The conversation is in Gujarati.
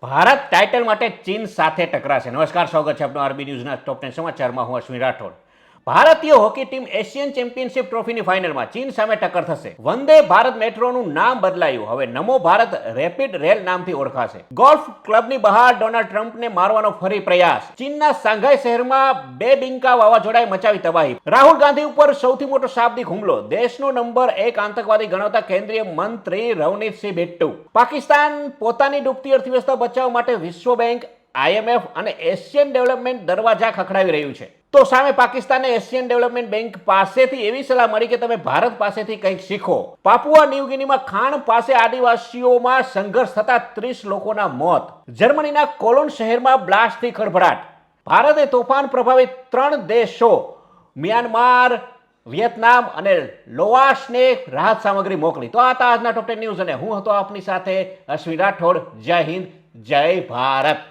ભારત ટાઇટલ માટે ચીન સાથે ટકરાશે. નમસ્કાર, સ્વાગત છે આપનું આરબી ન્યૂઝના ટોપ 10 સમાચારમાં. હું અશ્વિન રાઠોડ. ભારતીય હોકી ટીમ એશિયન ચેમ્પિયનશિપ ટ્રોફીની ફાઇનલમાં ચીન સામે ટક્કર થશે. વંદે ભારત મેટ્રોનું નામ બદલાયું. હવે નમો ભારત રેપિડ રેલ નામથી ઓળખાશે. ગોલ્ફ ક્લબની બહાર ડોનાલ્ડ ટ્રમ્પને મારવાનો ફરી પ્રયાસ. ચીનના સાંઘાઈ શહેરમાં બેબિંકા વાવાઝોડાએ મચાવી તબાહી. રાહુલ ગાંધી ઉપર સૌથી મોટો શાબ્દિક હુમલો. દેશનો નંબર 1 આતંકવાદી ગણાવતા કેન્દ્રીય મંત્રી રવનીતસિંહ બિટ્ટુ. પાકિસ્તાન પોતાની ડૂબતી અર્થવ્યવસ્થા બચાવવા માટે વિશ્વ બેંક, IMF અને એશિયન ડેવલપમેન્ટ દરવાજા ખખડાવી રહ્યું છે. તો સામે પાકિસ્તાનને એશિયન ડેવલપમેન્ટ બેંક પાસેથી એવી સલાહ મળી કે તમે ભારત પાસેથી કંઈક શીખો. પાપુઆ ન્યૂ ગિનીમાં ખાણ પાસે આદિવાસીઓમાં સંઘર્ષ થતા 30 લોકોના મોત. જર્મનીના કોલોન શહેરમાં બ્લાસ્ટથી ખળભળાટ. ભારતે તોફાન પ્રભાવિત 3 દેશો મ્યાનમાર, વિયેતનામ અને લોવાશને રાહત સામગ્રી મોકલી. તો આ હતા આજના ટોપ 10 ન્યૂઝ અને હું હતો આપની સાથે અશ્વિન રાઠોડ. જય હિન્દ, જય ભારત.